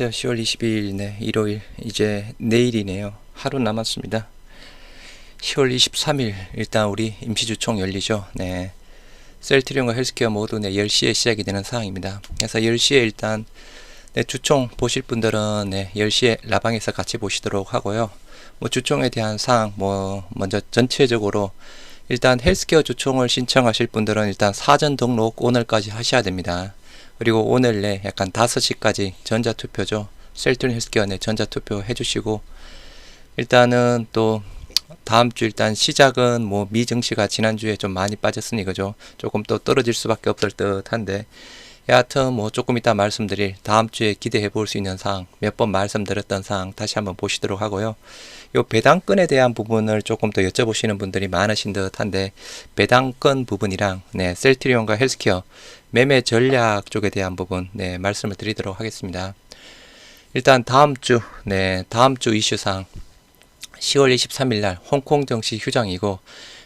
안녕하세요. 10월 22일 네, 일요일 이제 내일이네요. 하루 남았습니다. 10월 23일 일단 우리 임시주총 열리죠. 네. 셀트리온과 헬스케어 모두 네, 10시에 시작이 되는 상황입니다. 그래서 10시에 일단 네, 주총 보실 분들은 네, 10시에 라방에서 같이 보시도록 하고요. 뭐 주총에 대한 사항 먼저 전체적으로 일단 헬스케어 주총을 신청하실 분들은 일단 사전 등록 오늘까지 하셔야 됩니다. 그리고 오늘 내 약간 5시까지 전자투표죠. 셀트리온 헬스케어 내 전자투표 해주시고, 일단은 또 다음 주 일단 시작은 뭐 미증시가 지난주에 좀 많이 빠졌으니 그죠. 조금 또 떨어질 수밖에 없을 듯 한데, 여하튼 뭐 조금 이따 말씀드릴 다음 주에 기대해 볼 수 있는 사항, 몇 번 말씀드렸던 사항 다시 한번 보시도록 하고요. 요 배당권에 대한 부분을 조금 더 여쭤보시는 분들이 많으신 듯 한데, 배당권 부분이랑 네, 셀트리온과 헬스케어 매매 전략 쪽에 대한 부분 네, 말씀을 드리도록 하겠습니다. 일단 다음 주 이슈상 10월 23일 날 홍콩 정시 휴장이고,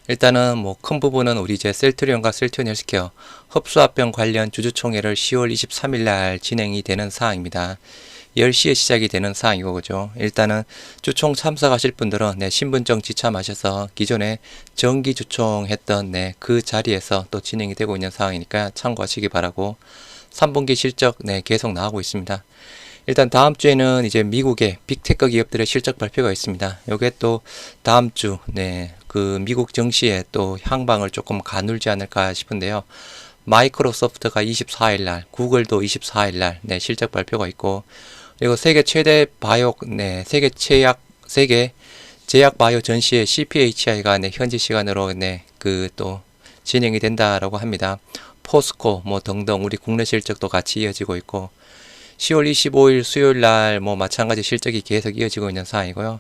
일단은 뭐 큰 부분은 우리 이제 셀트리온과 셀트리온 헬스케어 흡수합병 관련 주주총회를 10월 23일 날 진행이 되는 사항입니다. 10시에 시작이 되는 사항이고 그죠. 일단은 주총 참석하실 분들은 네, 신분증 지참하셔서 기존에 정기 주총 했던 네, 그 자리에서 또 진행이 되고 있는 상황이니까 참고하시기 바라고, 3분기 실적 네, 계속 나오고 있습니다. 일단 다음 주에는 이제 미국의 빅테크 기업들의 실적 발표가 있습니다. 요게 또 다음 주 네, 그 미국 증시에 또 향방을 조금 가눌지 않을까 싶은데요. 마이크로소프트가 24일날, 구글도 24일날 네, 실적 발표가 있고, 그리고 세계 최대 바이오 세계 제약 바이오 전시회 CPHI가 네, 현지 시간으로 네, 그 또 진행이 된다라고 합니다. 포스코 뭐 등등 우리 국내 실적도 같이 이어지고 있고, 10월 25일 수요일 날 뭐 마찬가지 실적이 계속 이어지고 있는 상황이고요.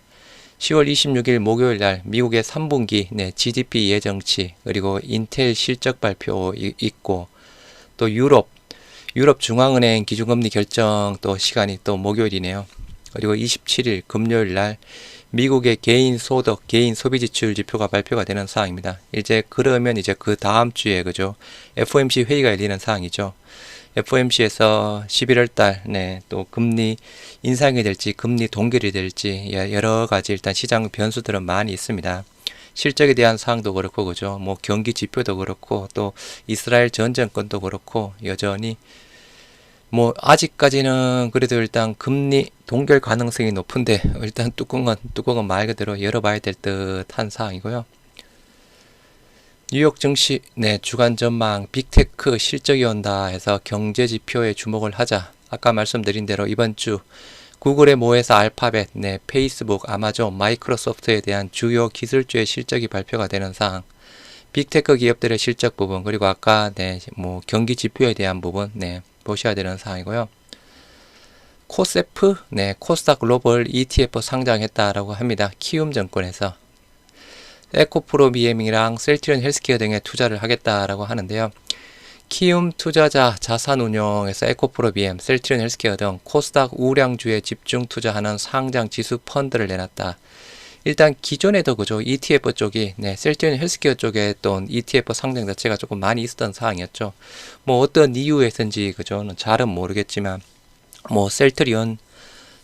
10월 26일 목요일 날 미국의 3분기 네, GDP 예정치, 그리고 인텔 실적 발표 있고, 또 유럽 중앙은행 기준금리 결정 또 시간이 또 목요일이네요. 그리고 27일 금요일 날 미국의 개인 소득, 개인 소비 지출 지표가 발표가 되는 사항입니다. 이제 그러면 이제 그 다음 주에 그죠, FOMC 회의가 열리는 사항이죠. FOMC에서 11월 달, 네, 또 금리 인상이 될지, 금리 동결이 될지, 여러 가지 일단 시장 변수들은 많이 있습니다. 실적에 대한 사항도 그렇고, 그죠. 뭐 경기 지표도 그렇고, 또 이스라엘 전쟁권도 그렇고, 여전히 뭐 아직까지는 그래도 일단 금리 동결 가능성이 높은데, 일단 뚜껑은 말 그대로 열어봐야 될 듯한 사항이고요. 뉴욕 증시 네, 주간 전망 빅테크 실적이 온다 해서 경제 지표에 주목을 하자. 아까 말씀드린 대로 이번 주 구글의 모회사 알파벳, 네, 페이스북, 아마존, 마이크로소프트에 대한 주요 기술주의 실적이 발표가 되는 사항, 빅테크 기업들의 실적 부분, 그리고 아까 네, 뭐 경기 지표에 대한 부분 네, 보셔야 되는 사항이고요. 코세프, 네, 코스닥 글로벌 ETF 상장했다라고 합니다. 키움증권에서. 에코프로 BM이랑 셀트리온 헬스케어 등에 투자를 하겠다라고 하는데요. 키움 투자자 자산운용에서 에코프로 BM, 셀트리온 헬스케어 등 코스닥 우량주에 집중 투자하는 상장 지수 펀드를 내놨다. 일단 기존에도 그죠, ETF 쪽이 네, 셀트리온 헬스케어 쪽에 또 ETF 상장 자체가 조금 많이 있었던 사항이었죠. 뭐 어떤 이유에서인지 그죠, 잘은 모르겠지만 뭐 셀트리온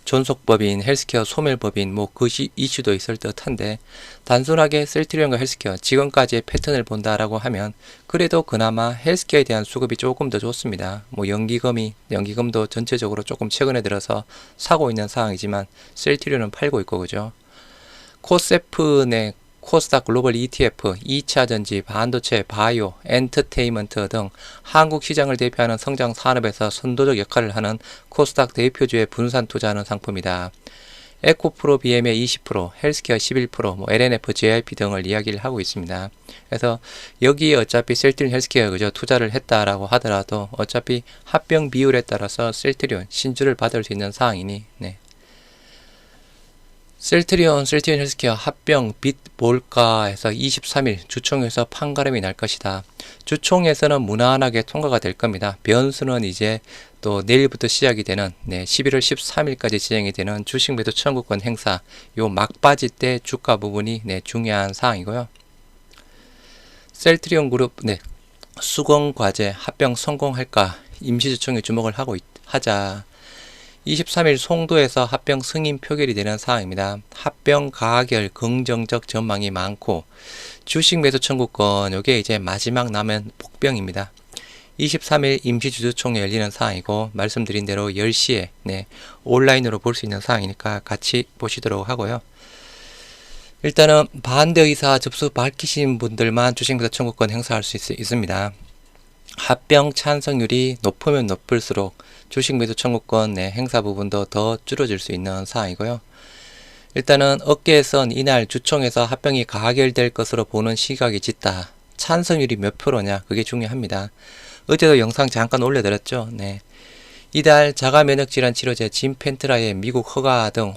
존속법인, 헬스케어 소멸법인 뭐 그 이슈도 있을 듯한데, 단순하게 셀트리온과 헬스케어 지금까지의 패턴을 본다라고 하면 그래도 그나마 헬스케어에 대한 수급이 조금 더 좋습니다. 뭐 연기금도 전체적으로 조금 최근에 들어서 사고 있는 상황이지만 셀트리온은 팔고 있고 그죠. 코세프 내 코스닥 글로벌 ETF, 2차 전지, 반도체, 바이오, 엔터테인먼트 등 한국 시장을 대표하는 성장 산업에서 선도적 역할을 하는 코스닥 대표주에 분산 투자하는 상품이다. 에코프로 BM의 20%, 헬스케어 11%, 뭐 LNF, JYP 등을 이야기를 하고 있습니다. 그래서 여기에 어차피 셀트리온 헬스케어 그저 투자를 했다라고 하더라도 어차피 합병 비율에 따라서 셀트리온 신주를 받을 수 있는 상황이니 네. 셀트리온 헬스케어 합병 빚 몰가에서 23일 주총에서 판가름이 날 것이다. 주총에서는 무난하게 통과가 될 겁니다. 변수는 이제 또 내일부터 시작이 되는 11월 13일까지 진행이 되는 주식 매도 청구권 행사, 요 막바지 때 주가 부분이 중요한 사항이고요. 셀트리온 그룹 수공과제 합병 성공할까 임시주총에 주목을 하자. 23일 송도에서 합병 승인 표결이 되는 사항입니다. 합병 가결 긍정적 전망이 많고 주식 매도 청구권 요게 이제 마지막 남은 복병입니다. 23일 임시주주총회 열리는 사항이고 말씀드린 대로 10시에 온라인으로 볼 수 있는 사항이니까 같이 보시도록 하고요. 일단은 반대 의사 접수 밝히신 분들만 주식 매도 청구권 행사할 수 있습니다. 합병 찬성률이 높으면 높을수록 주식 매도 청구권 행사 부분도 더 줄어들 수 있는 사항이고요. 일단은 업계에선 이날 주총에서 합병이 가결될 것으로 보는 시각이 짙다. 찬성률이 몇 프로냐 그게 중요합니다. 어제도 영상 잠깐 올려드렸죠. 이달 자가 면역 질환 치료제 진펜트라의 미국 허가 등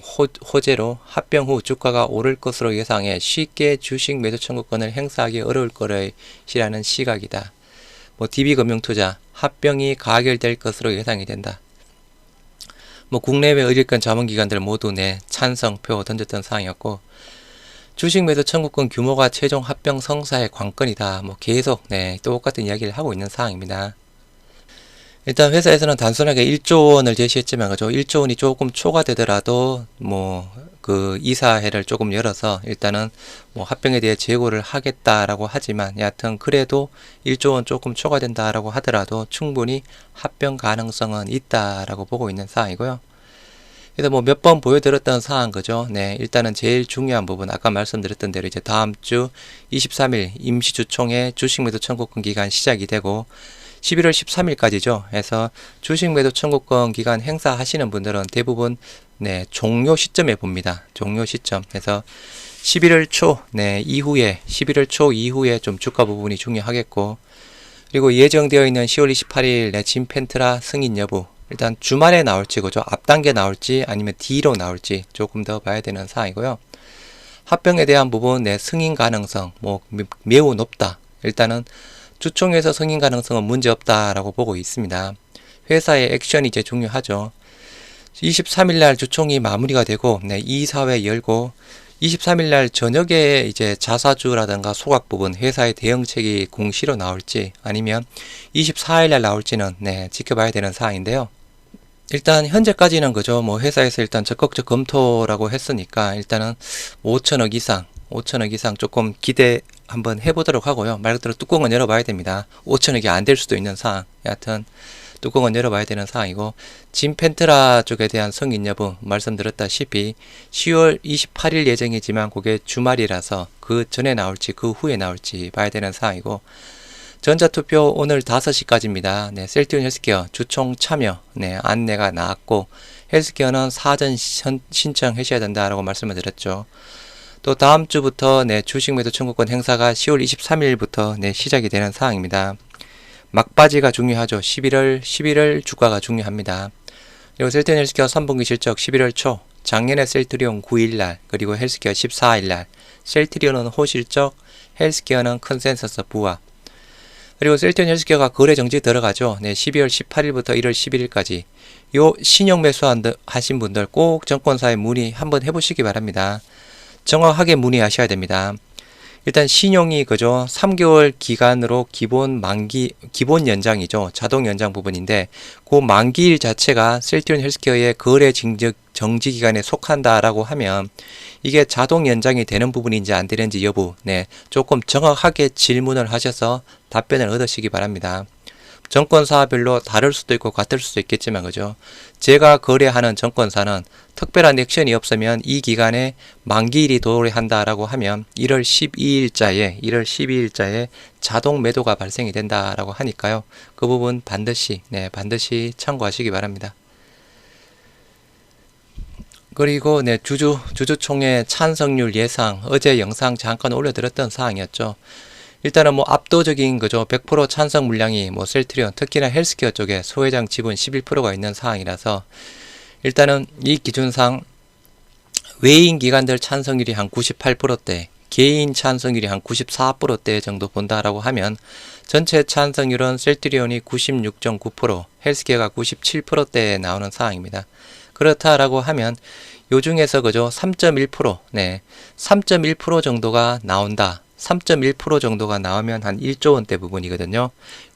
호재로 합병 후 주가가 오를 것으로 예상해 쉽게 주식 매도 청구권을 행사하기 어려울 것이라는 시각이다. DB금융투자 합병이 가결될 것으로 예상이 된다. 국내외 의료권 자문기관들 모두 찬성표 던졌던 사항이었고 주식 매도 청구권 규모가 최종 합병 성사의 관건이다. 계속 똑같은 이야기를 하고 있는 사항입니다. 일단 회사에서는 단순하게 1조 원을 제시했지만 그죠? 1조 원이 조금 초과되더라도 그 이사회를 조금 열어서 일단은 합병에 대해 재고를 하겠다라고 하지만 여하튼 그래도 1조 원 조금 초과된다라고 하더라도 충분히 합병 가능성은 있다라고 보고 있는 사항이고요. 그래서 몇 번 보여드렸던 사항 그죠? 일단은 제일 중요한 부분 아까 말씀드렸던 대로 이제 다음 주 23일 임시주총회 주식 매도 청구권 기간 시작이 되고 11월 13일까지죠. 해서 주식 매도 청구권 기간 행사하시는 분들은 대부분 종료 시점에 봅니다. 종료 시점. 그래서 11월 초 이후에 11월 초 이후에 좀 주가 부분이 중요하겠고 그리고 예정되어 있는 10월 28일 진펜트라 승인 여부 일단 주말에 나올지 그죠? 앞당겨 나올지 아니면 뒤로 나올지 조금 더 봐야 되는 사항이고요. 합병에 대한 부분 승인 가능성 매우 높다. 일단은 주총에서 승인 가능성은 문제없다라고 보고 있습니다. 회사의 액션이 이제 중요하죠. 23일날 주총이 마무리가 되고 이사회 열고 23일날 저녁에 이제 자사주라든가 소각 부분 회사의 대응책이 공시로 나올지 아니면 24일날 나올지는 지켜봐야 되는 사항인데요. 일단 현재까지는 그죠. 회사에서 일단 적극적 검토라고 했으니까 일단은 5천억 이상 조금 기대 한번 해보도록 하고요. 말 그대로 뚜껑은 열어봐야 됩니다. 5천억이 안 될 수도 있는 사항. 여하튼 뚜껑은 열어봐야 되는 사항이고 진펜트라 쪽에 대한 승인 여부 말씀드렸다시피 10월 28일 예정이지만 그게 주말이라서 그 전에 나올지 그 후에 나올지 봐야 되는 사항이고 전자투표 오늘 5시까지입니다. 셀트리온 헬스케어 주총 참여 안내가 나왔고 헬스케어는 사전 신청하셔야 된다라고 말씀을 드렸죠. 또 다음 주부터 주식 매도 청구권 행사가 10월 23일부터 시작이 되는 사항입니다. 막바지가 중요하죠. 11월 주가가 중요합니다. 그리고 셀트리온 헬스케어 3분기 실적 11월 초, 작년에 셀트리온 9일날, 그리고 헬스케어 14일날, 셀트리온은 호실적, 헬스케어는 컨센서스 부합. 그리고 셀트리온 헬스케어가 거래 정지 들어가죠. 12월 18일부터 1월 11일까지. 요 신용 매수 하신 분들 꼭 정권사에 문의 한번 해보시기 바랍니다. 정확하게 문의하셔야 됩니다. 일단 신용이 그죠 3개월 기간으로 기본 연장이죠. 자동 연장 부분인데 그 만기일 자체가 셀트리온 헬스케어의 거래 정지 기간에 속한다라고 하면 이게 자동 연장이 되는 부분인지 안 되는지 여부 조금 정확하게 질문을 하셔서 답변을 얻으시기 바랍니다. 정권사별로 다를 수도 있고 같을 수도 있겠지만 그죠. 제가 거래하는 정권사는 특별한 액션이 없으면 이 기간에 만기일이 도래한다라고 하면 1월 12일자에 자동 매도가 발생이 된다라고 하니까요. 그 부분 반드시 참고하시기 바랍니다. 그리고 주주총회 찬성률 예상 어제 영상 잠깐 올려드렸던 사항이었죠. 일단은 압도적인 그죠 100% 찬성 물량이 셀트리온 특히나 헬스케어 쪽에 소회장 지분 11%가 있는 상황이라서 일단은 이 기준상 외인 기관들 찬성률이 한 98%대 개인 찬성률이 한 94%대 정도 본다라고 하면 전체 찬성률은 셀트리온이 96.9% 헬스케어가 97%대에 나오는 상황입니다. 그렇다라고 하면 요 중에서 그죠 3.1% 3.1% 정도가 나온다. 3.1% 정도가 나오면 한 1조 원대 부분이거든요.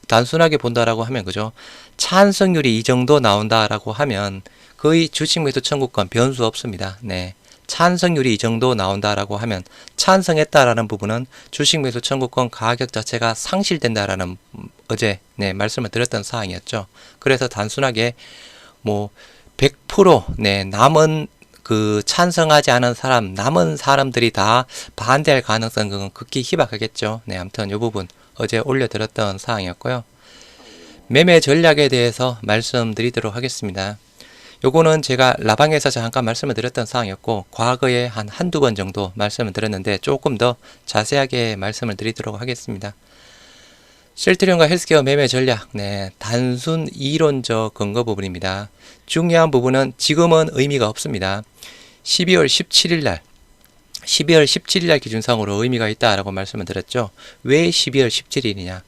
단순하게 본다라고 하면 그죠? 찬성률이 이 정도 나온다라고 하면 거의 주식 매수 청구권 변수 없습니다. 네. 찬성률이 이 정도 나온다라고 하면 찬성했다라는 부분은 주식 매수 청구권 가격 자체가 상실된다라는 어제 말씀을 드렸던 사항이었죠. 그래서 단순하게 뭐 100% 남은 그 찬성하지 않은 사람, 남은 사람들이 다 반대할 가능성은 극히 희박하겠죠. 아무튼 이 부분 어제 올려드렸던 사항이었고요. 매매 전략에 대해서 말씀드리도록 하겠습니다. 요거는 제가 라방에서 잠깐 말씀을 드렸던 사항이었고 과거에 한두 번 정도 말씀을 드렸는데 조금 더 자세하게 말씀을 드리도록 하겠습니다. 셀트리온과 헬스케어 매매 전략, 단순 이론적 근거 부분입니다. 중요한 부분은 지금은 의미가 없습니다. 12월 17일 날 기준상으로 의미가 있다라고 말씀을 드렸죠. 왜 12월 17일이냐?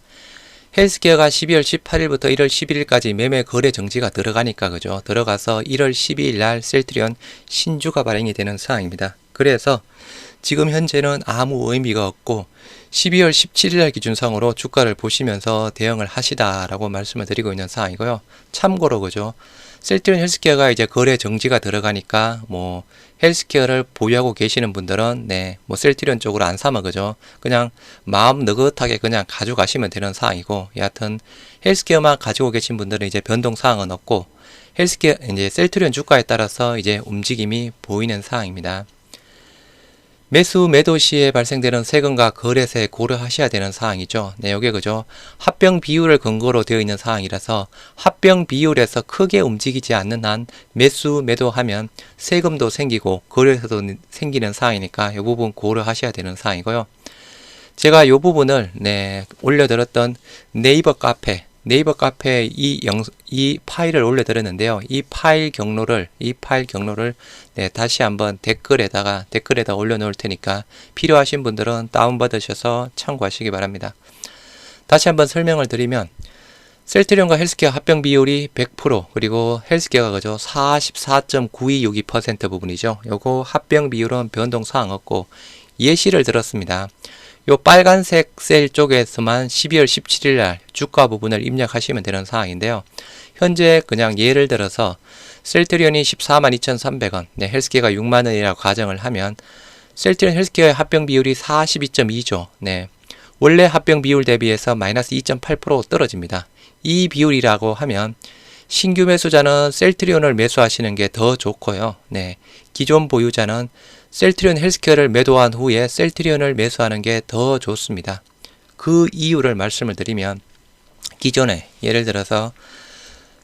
헬스케어가 12월 18일부터 1월 11일까지 매매 거래 정지가 들어가니까 그죠. 들어가서 1월 12일 날 셀트리온 신주가 발행이 되는 사항입니다. 그래서 지금 현재는 아무 의미가 없고 12월 17일 날 기준상으로 주가를 보시면서 대응을 하시다라고 말씀을 드리고 있는 사항이고요. 참고로 그죠. 셀트리온 헬스케어가 이제 거래 정지가 들어가니까 뭐 헬스케어를 보유하고 계시는 분들은 뭐 셀트리온 쪽으로 안 사면 그죠. 그냥 마음 느긋하게 그냥 가져가시면 되는 사항이고, 여하튼 헬스케어만 가지고 계신 분들은 이제 변동 사항은 없고 헬스케어 이제 셀트리온 주가에 따라서 이제 움직임이 보이는 사항입니다. 매수 매도 시에 발생되는 세금과 거래세 고려하셔야 되는 사항이죠. 여기 그죠. 합병 비율을 근거로 되어 있는 사항이라서 합병 비율에서 크게 움직이지 않는 한 매수 매도하면 세금도 생기고 거래세도 생기는 사항이니까 이 부분 고려하셔야 되는 사항이고요. 제가 이 부분을 올려드렸던 네이버 카페에 이 파일을 올려드렸는데요. 이 파일 경로를 다시 한번 댓글에다가 올려놓을 테니까 필요하신 분들은 다운받으셔서 참고하시기 바랍니다. 다시 한번 설명을 드리면 셀트리온과 헬스케어 합병 비율이 100% 그리고 헬스케어가 그죠 44.9262% 부분이죠. 요거 합병 비율은 변동사항 없고 예시를 들었습니다. 요 빨간색 셀 쪽에서만 12월 17일 날 주가 부분을 입력하시면 되는 상황인데요. 현재 그냥 예를 들어서 셀트리온이 142,300원, 헬스케어가 6만원이라고 가정을 하면 셀트리온 헬스케어의 합병 비율이 42.2죠. 원래 합병 비율 대비해서 마이너스 2.8% 떨어집니다. 이 비율이라고 하면 신규 매수자는 셀트리온을 매수하시는 게 더 좋고요. 기존 보유자는 셀트리온 헬스케어를 매도한 후에 셀트리온을 매수하는 게 더 좋습니다. 그 이유를 말씀을 드리면 기존에 예를 들어서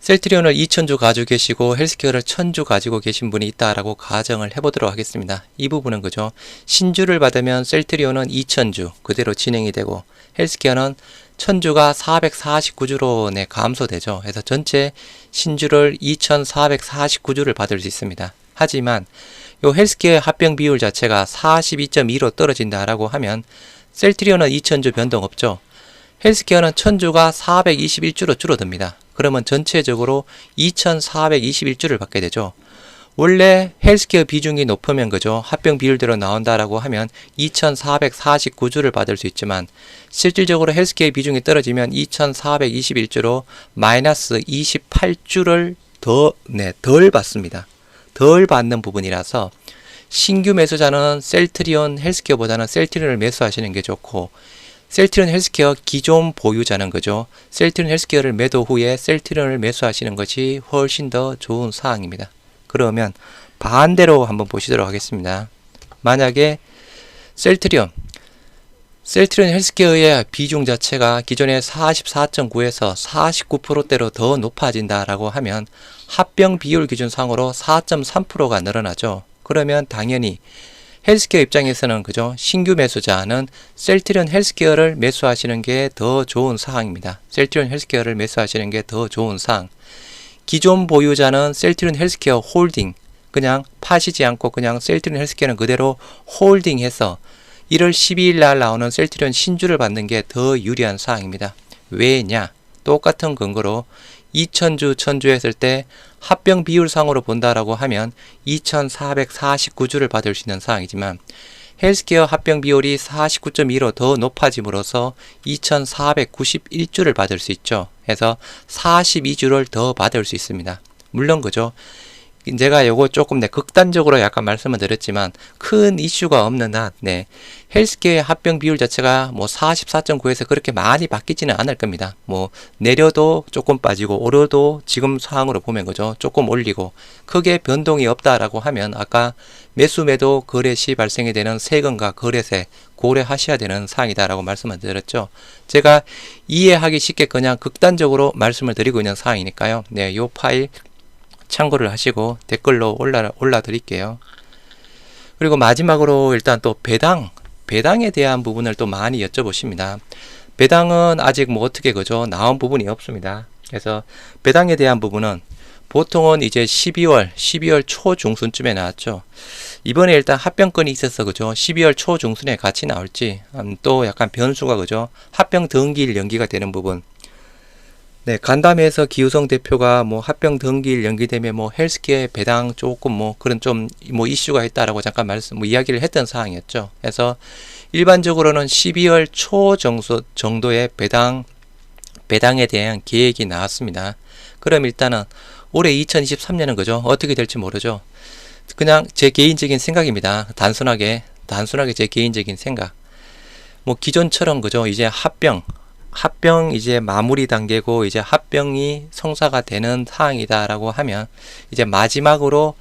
셀트리온을 2,000주 가지고 계시고 헬스케어를 1,000주 가지고 계신 분이 있다라고 가정을 해보도록 하겠습니다. 이 부분은 그죠. 신주를 받으면 셀트리온은 2,000주 그대로 진행이 되고 헬스케어는 1,000주가 449주로 감소되죠. 그래서 전체 신주를 2,449주를 받을 수 있습니다. 하지만 요 헬스케어 합병 비율 자체가 42.2로 떨어진다라고 하면 셀트리온은 2,000주 변동 없죠. 헬스케어는 1,000주가 421주로 줄어듭니다. 그러면 전체적으로 2,421주를 받게 되죠. 원래 헬스케어 비중이 높으면 그죠. 합병 비율대로 나온다라고 하면 2,449주를 받을 수 있지만 실질적으로 헬스케어 비중이 떨어지면 2,421주로 마이너스 28주를 덜 받습니다. 덜 받는 부분이라서 신규 매수자는 셀트리온 헬스케어보다는 셀트리온을 매수하시는 게 좋고 셀트리온 헬스케어 기존 보유자는 그죠. 셀트리온 헬스케어를 매도 후에 셀트리온을 매수하시는 것이 훨씬 더 좋은 사항입니다. 그러면 반대로 한번 보시도록 하겠습니다. 만약에 셀트리온 헬스케어의 비중 자체가 기존의 44.9에서 49%대로 더 높아진다라고 하면 합병 비율 기준상으로 4.3%가 늘어나죠. 그러면 당연히 헬스케어 입장에서는 그죠. 신규 매수자는 셀트리온 헬스케어를 매수하시는 게 더 좋은 사항입니다. 셀트리온 헬스케어를 매수하시는 게 더 좋은 사항. 기존 보유자는 셀트리온 헬스케어 홀딩 그냥 파시지 않고 그냥 셀트리온 헬스케어는 그대로 홀딩해서 1월 12일 날 나오는 셀트리온 신주를 받는 게 더 유리한 사항입니다. 왜냐? 똑같은 근거로 2,000주, 1,000주 했을 때 합병 비율상으로 본다라고 하면 2,449주를 받을 수 있는 사항이지만 헬스케어 합병 비율이 49.2로 더 높아짐으로써 2,491주를 받을 수 있죠. 그래서 42주를 더 받을 수 있습니다. 물론 그죠. 제가 요거 조금 극단적으로 약간 말씀을 드렸지만 큰 이슈가 없는 한 헬스케어의 합병 비율 자체가 뭐 44.9에서 그렇게 많이 바뀌지는 않을 겁니다. 뭐 내려도 조금 빠지고 오려도 지금 상황으로 보면 그죠, 조금 올리고 크게 변동이 없다라고 하면 아까 매수 매도 거래 시 발생이 되는 세금과 거래세 고려하셔야 되는 사항이다라고 말씀을 드렸죠. 제가 이해하기 쉽게 그냥 극단적으로 말씀을 드리고 있는 사항이니까요. 요 파일 참고를 하시고 댓글로 올라 드릴게요. 그리고 마지막으로 일단 또 배당에 대한 부분을 또 많이 여쭤보십니다. 배당은 아직 뭐 어떻게 그죠, 나온 부분이 없습니다. 그래서 배당에 대한 부분은 보통은 이제 12월 초 중순쯤에 나왔죠. 이번에 일단 합병건이 있어서 그죠, 12월 초 중순에 같이 나올지 또 약간 변수가 그죠, 합병 등기일 연기가 되는 부분. 간담회에서 기우성 대표가 뭐 합병 등기일 연기되면 뭐 헬스케어의 배당 조금 뭐 그런 좀 뭐 이슈가 있다라고 잠깐 이야기를 했던 사항이었죠. 그래서 일반적으로는 12월 초 정도의 배당에 대한 계획이 나왔습니다. 그럼 일단은 올해 2023년은 그죠, 어떻게 될지 모르죠. 그냥 제 개인적인 생각입니다. 단순하게 제 개인적인 생각. 뭐 기존처럼 그죠, 이제 합병 이제 마무리 단계고 이제 합병이 성사가 되는 사항이다라고 하면 이제 마지막으로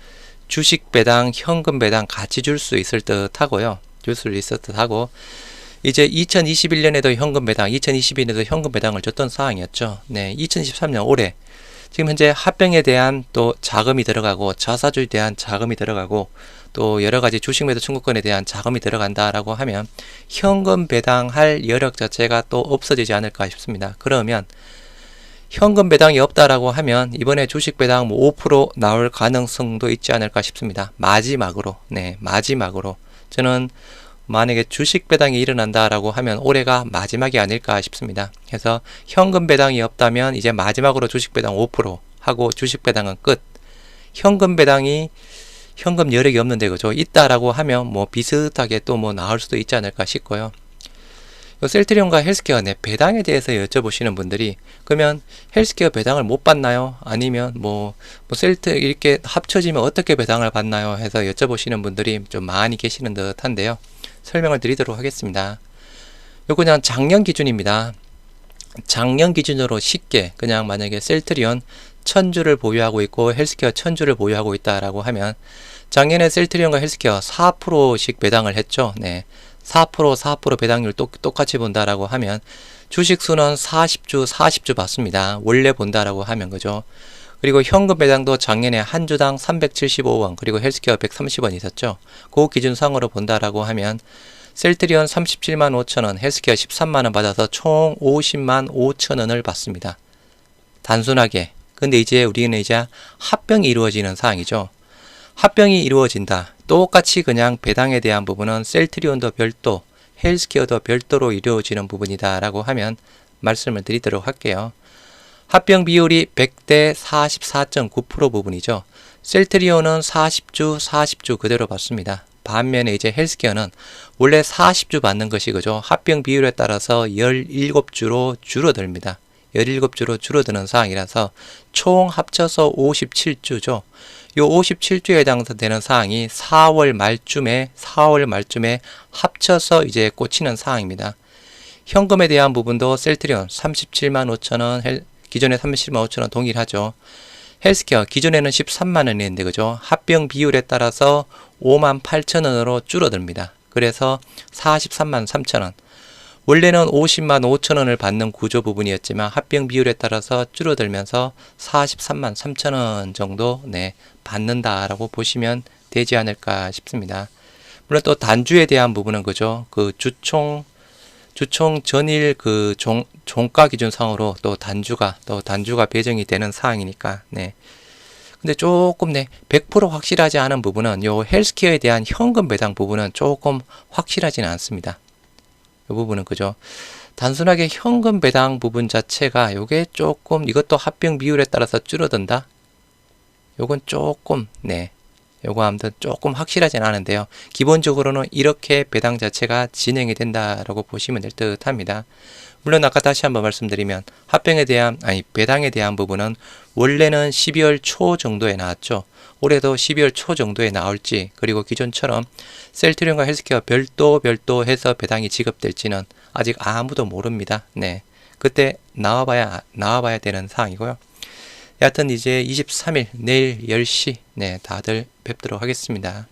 주식 배당, 현금 배당 같이 줄 수 있을 듯 하고요. 이제 2021년에도 현금 배당, 2022년에도 현금 배당을 줬던 사항이었죠. 2023년 올해 지금 현재 합병에 대한 또 자금이 들어가고 자사주에 대한 자금이 들어가고 또 여러가지 주식 매도 청구권에 대한 자금이 들어간다라고 하면 현금 배당할 여력 자체가 또 없어지지 않을까 싶습니다. 그러면 현금 배당이 없다라고 하면 이번에 주식 배당 뭐 5% 나올 가능성도 있지 않을까 싶습니다. 마지막으로 저는 만약에 주식 배당이 일어난다라고 하면 올해가 마지막이 아닐까 싶습니다. 그래서 현금 배당이 없다면 이제 마지막으로 주식 배당 5% 하고 주식 배당은 끝. 현금 여력이 없는데 그죠, 있다라고 하면 뭐 비슷하게 또 뭐 나올 수도 있지 않을까 싶고요. 셀트리온과 헬스케어 배당에 대해서 여쭤보시는 분들이 그러면 헬스케어 배당을 못 받나요? 아니면 뭐 셀트 이렇게 합쳐지면 어떻게 배당을 받나요? 해서 여쭤보시는 분들이 좀 많이 계시는 듯 한데요. 설명을 드리도록 하겠습니다. 요 그냥 작년 기준입니다. 작년 기준으로 쉽게 그냥 만약에 셀트리온 1000주를 보유하고 있고 헬스케어 1000주를 보유하고 있다라고 하면 작년에 셀트리온과 헬스케어 4%씩 배당을 했죠. 4% 배당률 똑같이 본다라고 하면 주식수는 40주 받습니다. 원래 본다라고 하면 그죠. 그리고 현금 배당도 작년에 한 주당 375원 그리고 헬스케어 130원 있었죠. 그 기준상으로 본다라고 하면 셀트리온 37만 5천원, 헬스케어 13만원 받아서 총 50만 5천원을 받습니다. 단순하게. 근데 이제 우리는 이제 합병이 이루어지는 사항이죠. 합병이 이루어진다. 똑같이 그냥 배당에 대한 부분은 셀트리온도 별도, 헬스케어도 별도로 이루어지는 부분이다 라고 하면 말씀을 드리도록 할게요. 합병 비율이 100대 44.9% 부분이죠. 셀트리온은 40주 그대로 받습니다. 반면에 이제 헬스케어는 원래 40주 받는 것이 그죠. 합병 비율에 따라서 17주로 줄어듭니다. 17주로 줄어드는 사항이라서 총 합쳐서 57주죠. 요 57주에 해당되는 사항이 4월 말쯤에 합쳐서 이제 꽂히는 사항입니다. 현금에 대한 부분도 셀트리온 37만 5천원, 기존에 37만 5천원 동일하죠. 헬스케어 기존에는 13만 원이었는데 그죠. 합병 비율에 따라서 5만 8천원으로 줄어듭니다. 그래서 43만 3천원. 원래는 50만 5천원을 받는 구조 부분이었지만 합병 비율에 따라서 줄어들면서 43만 3천원 정도 받는다라고 보시면 되지 않을까 싶습니다. 물론 또 단주에 대한 부분은 그죠. 그 주총 전일 그 종가 기준상으로 또 단주가 배정이 되는 사항이니까. 근데 조금 100% 확실하지 않은 부분은 요 헬스케어에 대한 현금 배당 부분은 조금 확실하지는 않습니다. 이 부분은 그죠. 단순하게 현금 배당 부분 자체가 요게 조금 이것도 합병 비율에 따라서 줄어든다. 요건 조금 요거 아무튼 조금 확실하진 않은데요. 기본적으로는 이렇게 배당 자체가 진행이 된다라고 보시면 될 듯 합니다. 물론 아까 다시 한번 말씀드리면 배당에 대한 부분은 원래는 12월 초 정도에 나왔죠. 올해도 12월 초 정도에 나올지, 그리고 기존처럼 셀트리온과 헬스케어 별도 해서 배당이 지급될지는 아직 아무도 모릅니다. 네. 그때 나와봐야 되는 사항이고요. 여하튼 이제 23일 내일 10시 네, 다들 뵙도록 하겠습니다.